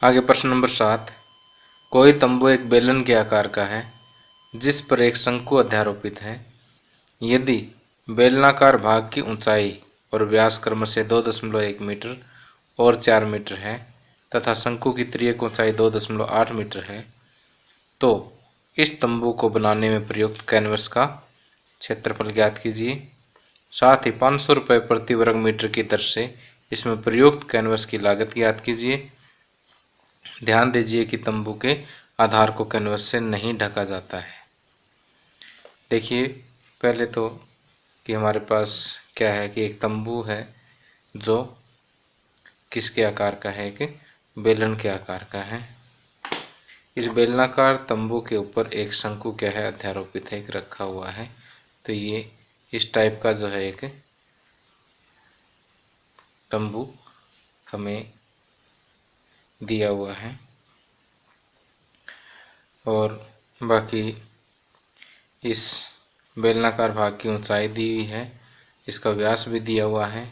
आगे प्रश्न नंबर 7। कोई तंबू एक बेलन के आकार का है जिस पर एक शंकु अध्यारोपित है। यदि बेलनाकार भाग की ऊंचाई और व्यास क्रमशः 2.1 मीटर और 4 मीटर है तथा शंकु की तिर्यक ऊंचाई 2.8 मीटर है, तो इस तंबू को बनाने में प्रयुक्त कैनवस का क्षेत्रफल ज्ञात कीजिए। साथ ही 500 रुपये प्रति वर्ग मीटर की दर से इसमें प्रयुक्त कैनवस की लागत ज्ञात कीजिए। ध्यान दीजिए कि तंबू के आधार को कैनवस से नहीं ढका जाता है। देखिए पहले तो कि हमारे पास क्या है कि एक तंबू है जो किसके आकार का है कि बेलन के आकार का है। इस बेलनाकार तंबू के ऊपर एक शंकु क्या है अध्यारोपित है, एक रखा हुआ है। तो ये इस टाइप का जो है एक तंबू हमें दिया हुआ है और बाकी इस बेलनाकार भाग की ऊंचाई दी हुई है, इसका व्यास भी दिया हुआ है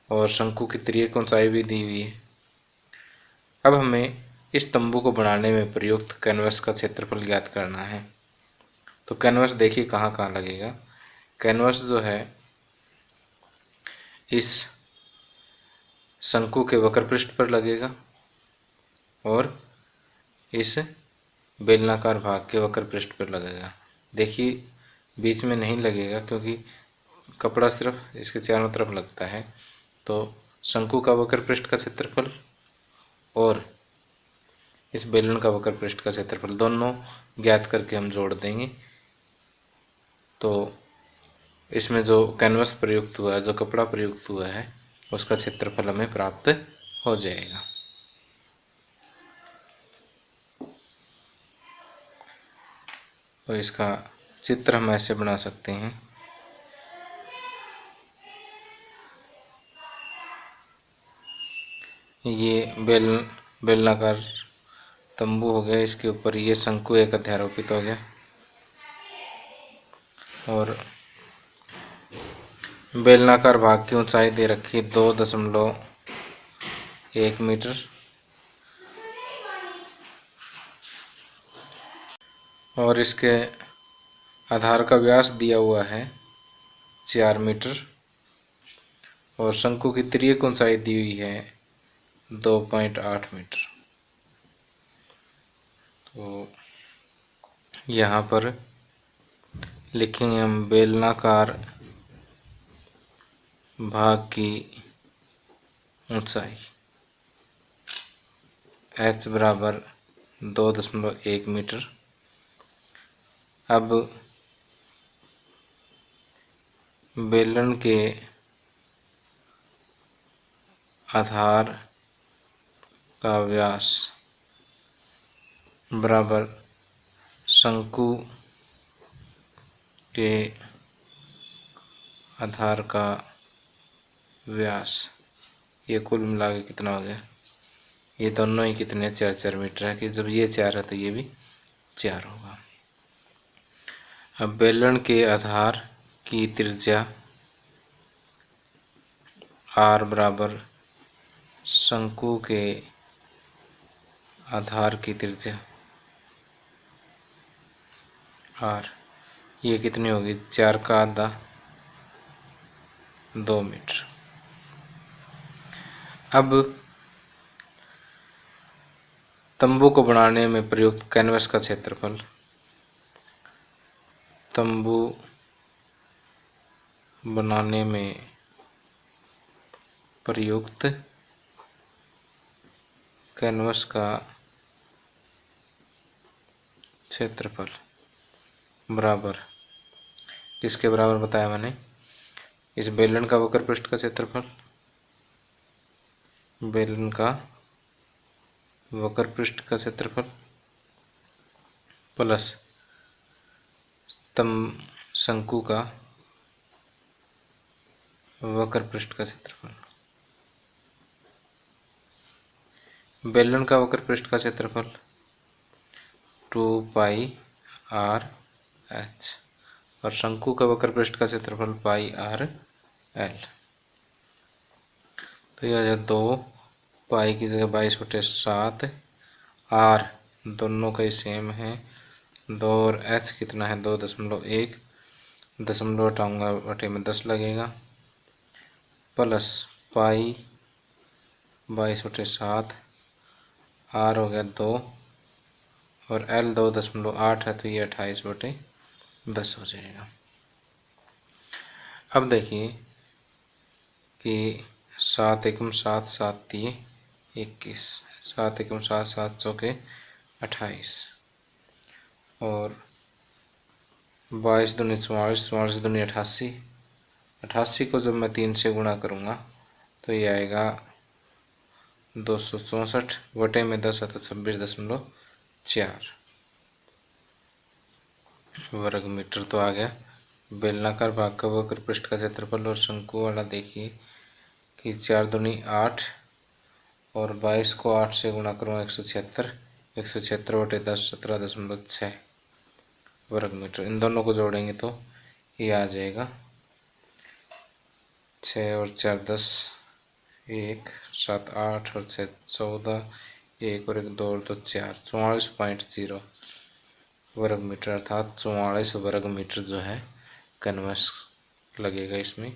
और शंकु की तिर्यक ऊंचाई भी दी हुई है। अब हमें इस तंबू को बनाने में प्रयुक्त कैनवस का क्षेत्रफल ज्ञात करना है। तो कैनवस देखिए कहाँ कहाँ लगेगा। कैनवस जो है इस शंकु के वक्र पृष्ठ पर लगेगा और इस बेलनाकार भाग के वक्र पृष्ठ पर लगेगा। देखिए बीच में नहीं लगेगा क्योंकि कपड़ा सिर्फ इसके चारों तरफ लगता है। तो शंकु का वक्र पृष्ठ का क्षेत्रफल और इस बेलन का वक्र पृष्ठ का क्षेत्रफल दोनों ज्ञात करके हम जोड़ देंगे। तो इसमें जो कैनवस प्रयुक्त हुआ है, जो कपड़ा प्रयुक्त हुआ है, उसका क्षेत्रफल हमें प्राप्त हो जाएगा। तो इसका चित्र हम ऐसे बना सकते हैं। ये बेलनाकार तंबू हो गया, इसके ऊपर ये शंकु एक अध्यारोपित हो गया और बेलनाकार भाग की ऊंचाई दे रखी 2.1 मीटर और इसके आधार का व्यास दिया हुआ है 4 मीटर और शंकु की तिर्यक ऊंचाई दी हुई है 2.8 मीटर। तो यहाँ पर लिखेंगे हम बेलनाकार भाग की ऊंचाई h बराबर 2.1 मीटर। अब बेलन के आधार का व्यास बराबर शंकु के आधार का व्यास, ये कुल मिला के कितना हो गया, ये दोनों ही कितने 4-4 मीटर है कि जब ये 4 है तो ये भी 4 होगा। अब बेलन के आधार की त्रिज्या r बराबर शंकु के आधार की त्रिज्या r, ये कितनी होगी 4 का आधा 2 मीटर। अब तंबू को बनाने में प्रयुक्त कैनवस का क्षेत्रफल, तंबू बनाने में प्रयुक्त कैनवस का क्षेत्रफल बराबर किसके बराबर बताया मैंने, इस बेलन का वक्र पृष्ठ का क्षेत्रफल, बेलन का वक्र पृष्ठ का क्षेत्रफल प्लस शंकु का वक्र पृष्ठ का क्षेत्रफल। बेलन का वक्र पृष्ठ का क्षेत्रफल 2πr/h और शंकु का वक्र पृष्ठ का क्षेत्रफल πr/l। तो यह 2 पाई की जगह 22/7। आर दोनों का ही सेम है 2 और एच कितना है 2.1, दशमलव हटाऊंगा बटे में 10 लगेगा, प्लस पाई 22/7, आर हो गया 2 और एल 2.8 है तो ये 28/10 हो जाएगा। अब देखिए कि 7 एकम 7, 7 3 21, 7 एकम 7, 7 चौके 28 और 22 दूनी 44, 44 दूनी 88, 88 को जब मैं 3 से गुणा करूँगा तो ये आएगा 264 बटे में 10 है तो 26.4 वर्ग मीटर तो आ गया। बेलनाकार भाग का वक्र पृष्ठ का क्षेत्रफल और शंकु वाला देखिए कि 4 दूनी 8 और 22 को 8 से गुणा करूँगा 176, 176 बटे 10 17.6 वर्ग मीटर। इन दोनों को जोड़ेंगे तो ये आ जाएगा 6 और 4 10, 1 7 8 और 6 14, 1 और 1 2 और 2 4, 44.0 वर्ग मीटर, अर्थात 44 वर्ग मीटर जो है कैनवस लगेगा इसमें।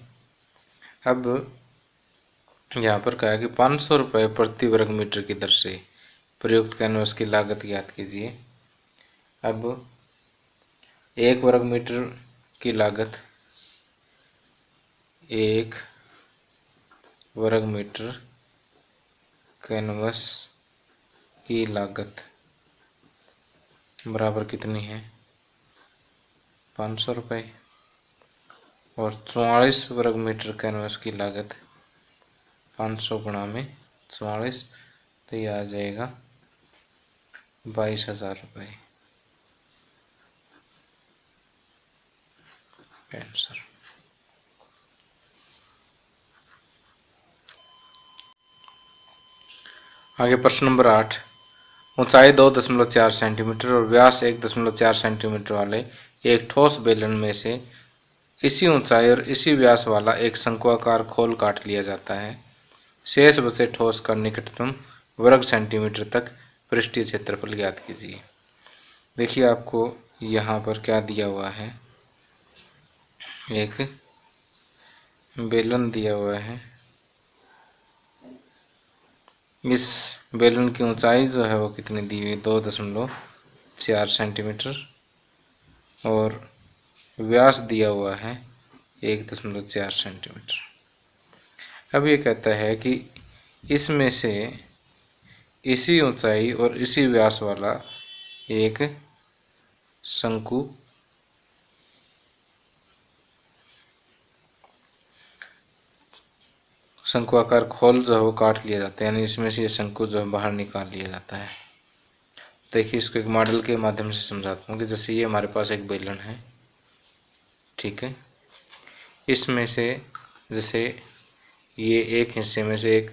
अब यहाँ पर कहा कि 500 रुपये प्रति वर्ग मीटर की दर से प्रयुक्त कैनवस की लागत ज्ञात कीजिए। अब 1 वर्ग मीटर की लागत 1 वर्ग मीटर कैनवस की लागत बराबर कितनी है 500 रुपये और 44 वर्ग मीटर कैनवस की लागत 500 गुणा में 44 तो ये आ जाएगा 22,000 रुपये आंसर। आगे प्रश्न नंबर 8, ऊंचाई 2.4 सेंटीमीटर और व्यास 1.4 सेंटीमीटर वाले एक ठोस बेलन में से इसी ऊंचाई और इसी व्यास वाला एक शंक्वाकार खोल काट लिया जाता है। शेष बचे ठोस का निकटतम वर्ग सेंटीमीटर तक पृष्ठीय क्षेत्रफल ज्ञात कीजिए। देखिए आपको यहाँ पर क्या दिया हुआ है, एक बेलन दिया हुआ है। इस बेलन की ऊंचाई जो है वो कितनी दी हुई है 2.4 सेंटीमीटर और व्यास दिया हुआ है 1.4 सेंटीमीटर। अब ये कहता है कि इसमें से इसी ऊंचाई और इसी व्यास वाला एक शंक्वाकार खोल जो है वो काट लिया जाता है, यानी इसमें से ये शंकु जो है बाहर निकाल लिया जाता है। देखिए इसको एक मॉडल के माध्यम से समझाता हूँ कि जैसे ये हमारे पास एक बेलन है, ठीक है, इसमें से जैसे ये एक हिस्से में से एक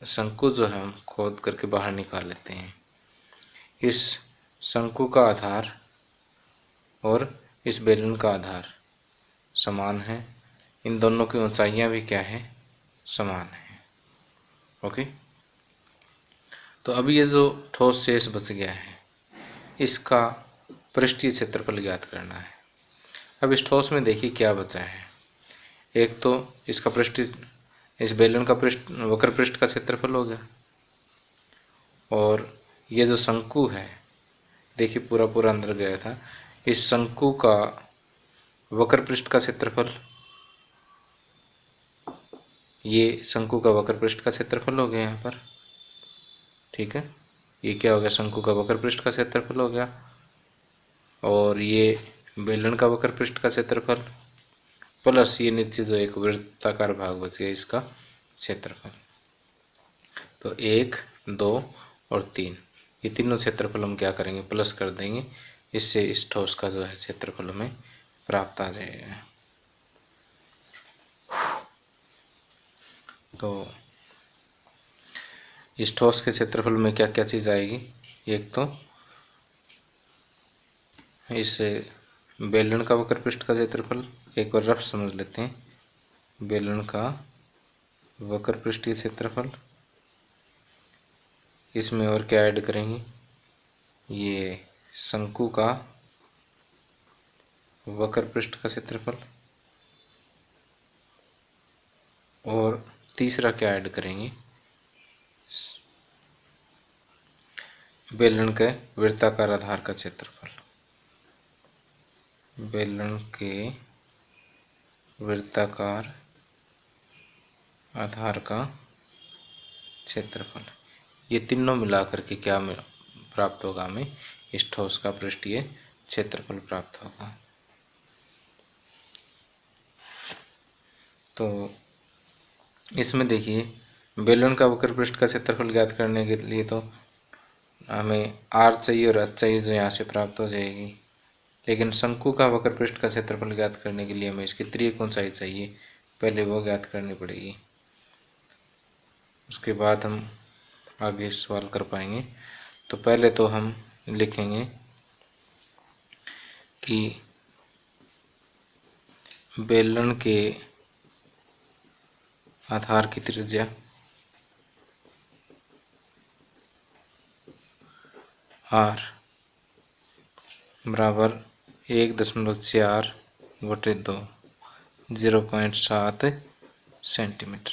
शंकु जो है हम खोद करके बाहर निकाल लेते हैं। इस शंकु का आधार और इस बेलन का आधार समान है, इन दोनों की ऊंचाइयाँ भी क्या है समान है। ओके, तो अभी ये जो ठोस शेष बच गया है इसका पृष्ठीय क्षेत्रफल ज्ञात करना है। अब इस ठोस में देखिए क्या बचा है, एक तो इसका पृष्ठीय इस बेलन का वक्र पृष्ठ का क्षेत्रफल हो गया और ये जो शंकु है देखिए पूरा पूरा अंदर गया था, इस शंकु का वक्र पृष्ठ का क्षेत्रफल, ये शंकु का वक्र पृष्ठ का क्षेत्रफल हो गया यहाँ पर, ठीक है। ये क्या हो गया शंकु का वक्र पृष्ठ का क्षेत्रफल हो गया और ये बेलन का वक्र पृष्ठ का क्षेत्रफल प्लस ये नीचे जो एक वृत्ताकार भाग बच गया इसका क्षेत्रफल। तो 1 2 और 3 ये तीनों क्षेत्रफल हम क्या करेंगे प्लस कर देंगे, इससे इस ठोस का जो है क्षेत्रफल हमें प्राप्त आ जाएगा। तो इस ठोस के क्षेत्रफल में क्या क्या चीज़ आएगी, एक तो इस बेलन का वक्र पृष्ठ का क्षेत्रफल, एक बार रफ समझ लेते हैं, बेलन का वक्र पृष्ठीय क्षेत्रफल इसमें और क्या ऐड करेंगे, ये शंकु का वक्र पृष्ठ का क्षेत्रफल, और तीसरा क्या ऐड करेंगे, बेलन के वृत्ताकार आधार का क्षेत्रफल। बेलन के वृत्ताकार आधार का क्षेत्रफल, ये तीनों मिलाकर के क्या प्राप्त होगा, हमें इस ठोस का पृष्ठीय क्षेत्रफल प्राप्त होगा। तो इसमें देखिए, बेलन का वक्र पृष्ठ का क्षेत्रफल ज्ञात करने के लिए तो हमें आर चाहिए और एच चाहिए, जो यहाँ से प्राप्त हो जाएगी। लेकिन शंकु का वक्र पृष्ठ का क्षेत्रफल ज्ञात करने के लिए हमें इसकी त्रियक ऊंचाई चाहिए, पहले वो ज्ञात करनी पड़ेगी, उसके बाद हम आगे सवाल कर पाएंगे। तो पहले तो हम लिखेंगे कि बेलन के आधार की त्रिज्या r बराबर 1.4/2 0.7 सेंटीमीटर,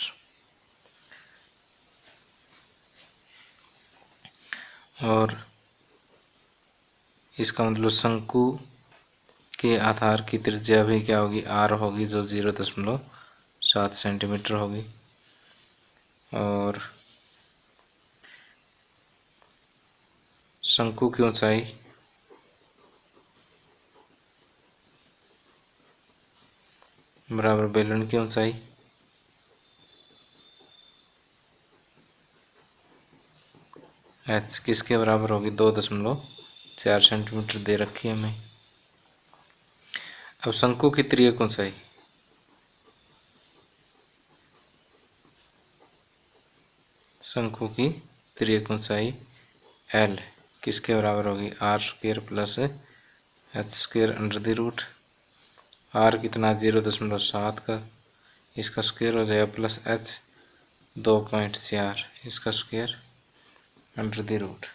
और इसका मतलब शंकु के आधार की त्रिज्या भी क्या होगी, r होगी, जो 0.7 सेंटीमीटर होगी, और शंकु की ऊंचाई बराबर बेलन की ऊंचाई h किसके बराबर होगी, 2.4 सेंटीमीटर दे रखी है हमें। अब शंकु की त्रियक ऊंचाई, शंकु की त्रियक ऊंचाई l किसके बराबर होगी, r² plus h² under the root, r कितना 0.7 का, इसका स्क्वायर हो जाएगा, प्लस h 2.4 इसका स्क्वायर अंडर द रूट।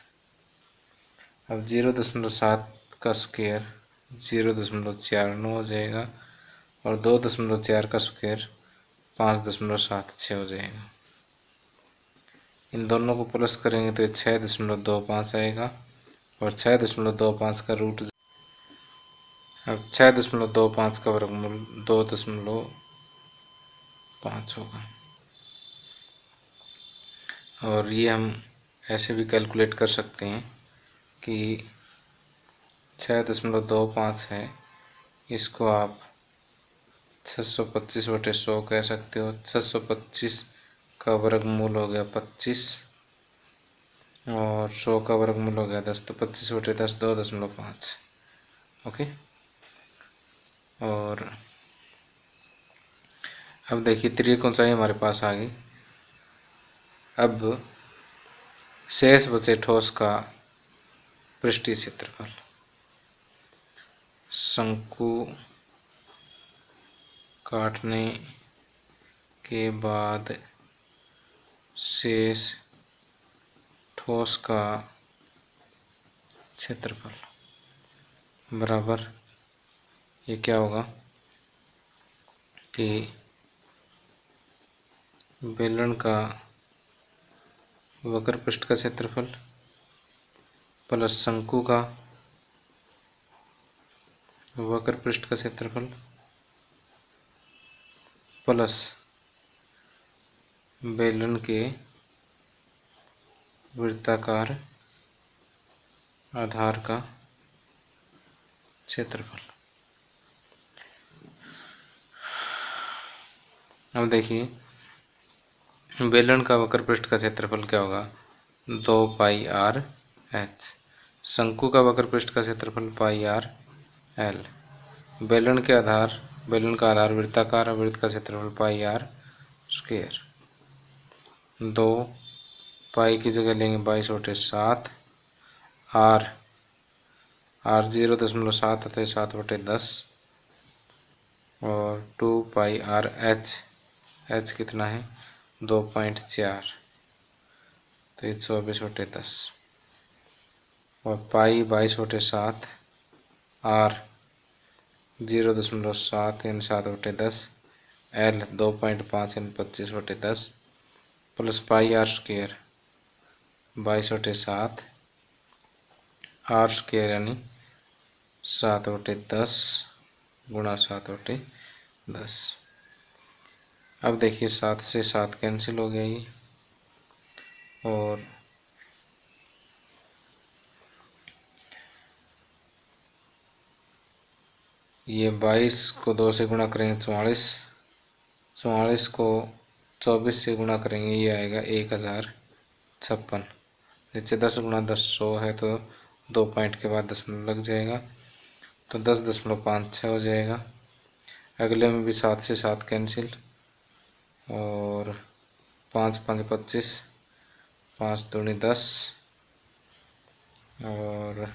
अब 0.7 का स्क्वायर 0.49 हो जाएगा, और 2.4 का स्क्वायर 5.76 हो जाएगा। इन दोनों को प्लस करेंगे तो 6.25 आएगा, और 6.25 का रूट, अब 6.25 का वर्गमूल 2.5 होगा। और ये हम ऐसे भी कैलकुलेट कर सकते हैं कि 6.25 है, इसको आप 625/100 कह सकते हो। 625 का वर्गमूल हो गया 25, और 100 का वर्गमूल हो गया 10, तो 25/10 2.5। ओके। और अब देखिए त्रियक ऊंचाई हमारे पास आ गई। अब शेष बचे ठोस का पृष्ठीय क्षेत्रफल। शंकु काटने के बाद शेष ठोस का क्षेत्रफल बराबर, ये क्या होगा कि बेलन का वक्र पृष्ठ का क्षेत्रफल प्लस शंकु का वक्र पृष्ठ का क्षेत्रफल प्लस बेलन के वृत्ताकार आधार का क्षेत्रफल। अब देखिए, बेलन का वक्र पृष्ठ का क्षेत्रफल क्या होगा, 2πr/h। शंकु का वक्र पृष्ठ का क्षेत्रफल πr/l। बेलन का आधार वृत्ताकार, वृत्त का क्षेत्रफल πr²। 2 पाई की जगह लेंगे 22/7, r 0.7 अतः 7/10, और 2πr/h, h कितना है 2.4, तो ये 24/10 और पाई 22/7 आर 0.7 यानी 7/10 एल 2.5 यानी 25/10 plus pi R square 22/7 R square यानी 7/10 गुणा 7/10। अब देखिए 7 से 7 कैंसिल हो गया ये, और ये 22 को 2 से गुणा करेंगे 44, 44 को 24 से गुणा करेंगे ये आएगा 1056। नीचे 10 गुणा 10 100 है तो 2 पॉइंट के बाद दशमलव लग जाएगा, तो 10.56 हो जाएगा। अगले में भी 7 से 7 कैंसिल, और 5 5 25, 5 दूनी 10 और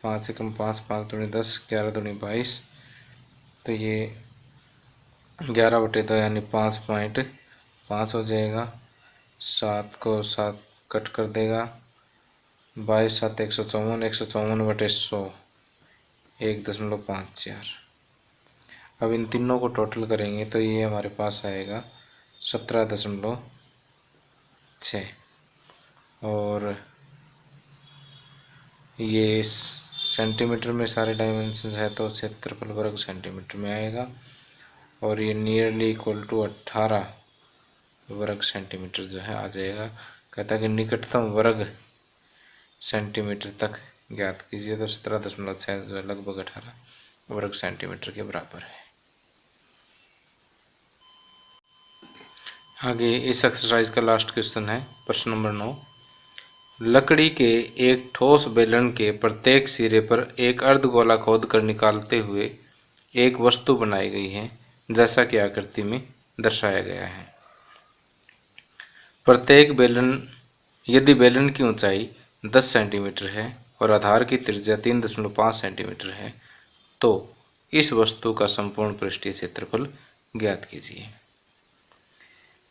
5 एकम 5, 5 दूनी 10, 11 दूनी 22, तो ये 11/2 यानी 5.5 हो जाएगा। 7 को 7 कट कर देगा, 22 7 154, 154/100 1.54। अब इन तीनों को टोटल करेंगे तो ये हमारे पास आएगा 17.6, और ये सेंटीमीटर में सारे डायमेंशंस है तो क्षेत्रफल वर्ग सेंटीमीटर में आएगा, और ये नियरली इक्वल टू 18 वर्ग सेंटीमीटर जो है आ जाएगा। कहता है कि निकटतम वर्ग सेंटीमीटर तक ज्ञात कीजिए, तो 17.6 जो है लगभग 18 वर्ग सेंटीमीटर के बराबर है। आगे इस एक्सरसाइज का लास्ट क्वेश्चन है, प्रश्न नंबर 9। लकड़ी के एक ठोस बेलन के प्रत्येक सिरे पर एक अर्धगोला खोद कर निकालते हुए एक वस्तु बनाई गई है, जैसा कि आकृति में दर्शाया गया है। प्रत्येक बेलन, यदि बेलन की ऊंचाई 10 सेंटीमीटर है और आधार की त्रिज्या 3.5 सेंटीमीटर है, तो इस वस्तु का संपूर्ण पृष्ठीय क्षेत्रफल ज्ञात कीजिए।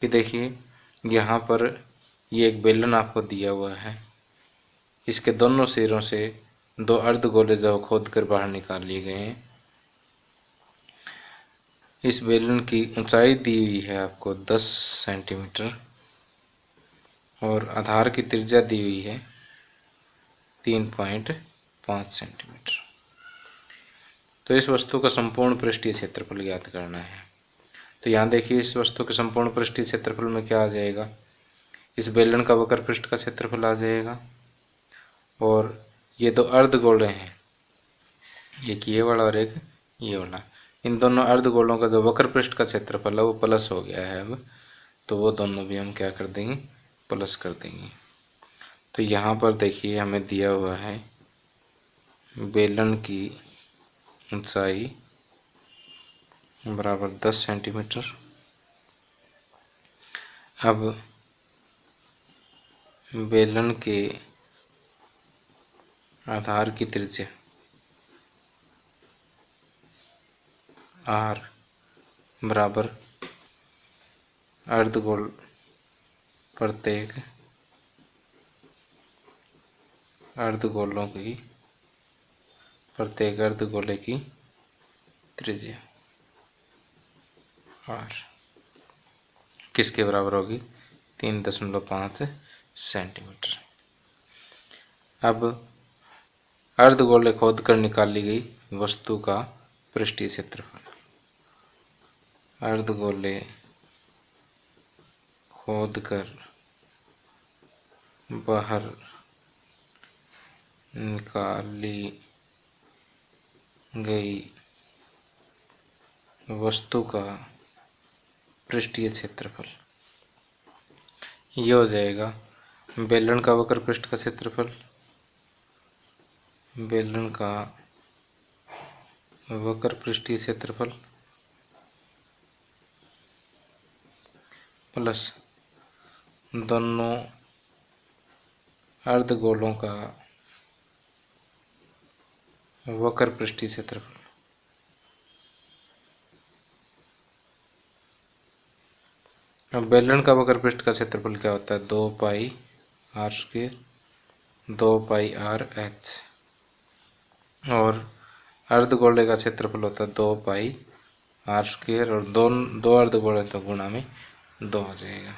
कि देखिए यहाँ पर ये एक बेलन आपको दिया हुआ है, इसके दोनों सिरों से 2 अर्धगोले जो खोद कर बाहर निकाल लिए गए हैं। इस बेलन की ऊंचाई दी हुई है आपको 10 सेंटीमीटर और आधार की त्रिज्या दी हुई है 3.5 सेंटीमीटर। तो इस वस्तु का संपूर्ण पृष्ठीय क्षेत्रफल ज्ञात करना है। तो यहाँ देखिए इस वस्तु के संपूर्ण पृष्ठीय क्षेत्रफल में क्या आ जाएगा, इस बेलन का वक्र पृष्ठ का क्षेत्रफल आ जाएगा, और ये 2 अर्धगोले हैं, एक ये वाला और एक ये वाला, इन दोनों अर्धगोलों का जो वक्र पृष्ठ का क्षेत्रफल है वो प्लस हो गया है अब, तो वो दोनों भी हम क्या कर देंगे, प्लस कर देंगे। तो यहाँ पर देखिए हमें दिया हुआ है बेलन की ऊंचाई बराबर 10 सेंटीमीटर। अब बेलन के आधार की त्रिज्या आर बराबर अर्धगोल प्रत्येक अर्धगोलों की प्रत्येक अर्धगोले की त्रिज्या आर किसके बराबर होगी, 3.5 सेंटीमीटर। अब अर्धगोले खोद कर निकाली गई वस्तु का पृष्ठीय क्षेत्रफल, अर्धगोले खोद कर बाहर निकाली गई वस्तु का पृष्ठीय क्षेत्रफल ये हो जाएगा बेलन का वक्र पृष्ठ का क्षेत्रफल, बेलन का वक्र पृष्ठीय क्षेत्रफल प्लस दोनों अर्धगोलों का वक्र पृष्ठीय क्षेत्रफल अब बेलन का वक्र पृष्ठ का क्षेत्रफल क्या होता है? 2 pi r square, 2 pi r h. और अर्धगोले का क्षेत्रफल होता है 2 पाई आर स्क्वायर, और दो अर्धगोले तो गुणा में 2 हो जाएगा।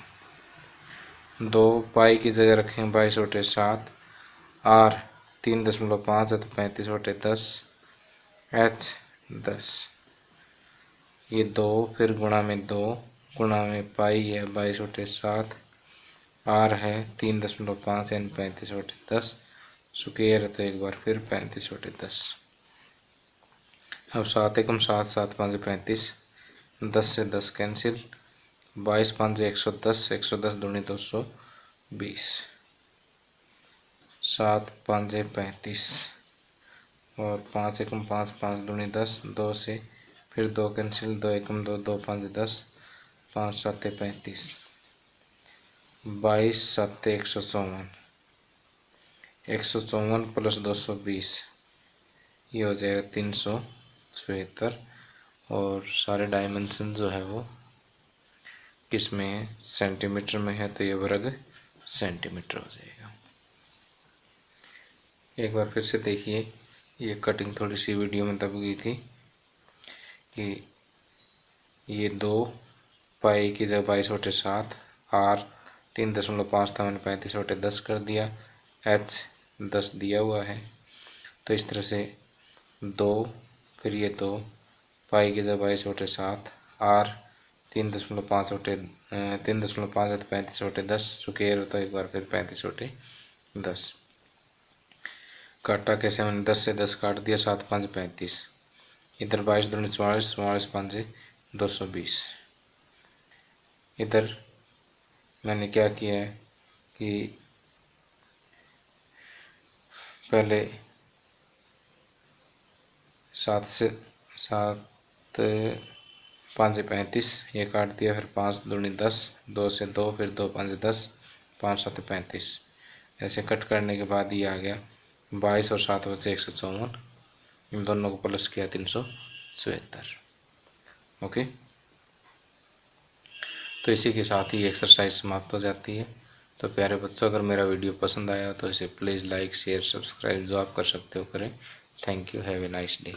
2 पाई की जगह रखेंगे 22/7, आर 3.5 है तो 35/10, एच 10, ये 2 फिर गुणा में 2 गुणा में पाई है 22/7, आर है 3.5 यानी 35/10, स्क्वायर है तो एक बार फिर 35/10। अब 7 एकम 7, 7 5 35, 10 से 10 कैंसिल, 22 5 110, 110 दूनी 220, 7 5 35, और 5 एकम 5, 5 दूनी 10, 2 से फिर 2 कैंसिल, 2 एकम 2, 2 5 10, 5 7 35, 22 7 154, 154 प्लस 220, ये हो जाएगा 376। और सारे डायमेंशन जो है वो किस में है? सेंटीमीटर में है, तो ये वर्ग सेंटीमीटर हो जाएगा। एक बार फिर से देखिए, ये कटिंग थोड़ी सी वीडियो में दब गई थी कि ये 2 पाई की जगह 22/7, आर 3.5 था, मैंने 35/10 कर दिया, एच 10 दिया हुआ है। तो इस तरह से 2 फिर ये 2 पाई की जगह 22/7, आर 3.5 है तो 35/10, स्क्वायर होता है एक बार फिर 35/10। काटा कैसे? मैंने 10 से 10 काट दिया, 7 5 35, इधर 22 दूनी 44, 44 5 220। इधर मैंने क्या किया है कि पहले 7 5 35 ये काट दिया, फिर 5 दूनी 10, 2 से 2, फिर 2 5 10, 5 7 35, ऐसे कट करने के बाद ये आ गया 22 और 7 बचे 154, इन दोनों को प्लस किया 377। ओके, तो इसी के साथ ही एक्सरसाइज समाप्त हो जाती है। तो प्यारे बच्चों, अगर मेरा वीडियो पसंद आया तो इसे प्लीज़ लाइक शेयर सब्सक्राइब जो आप कर सकते हो करें। Thank you, have a nice day.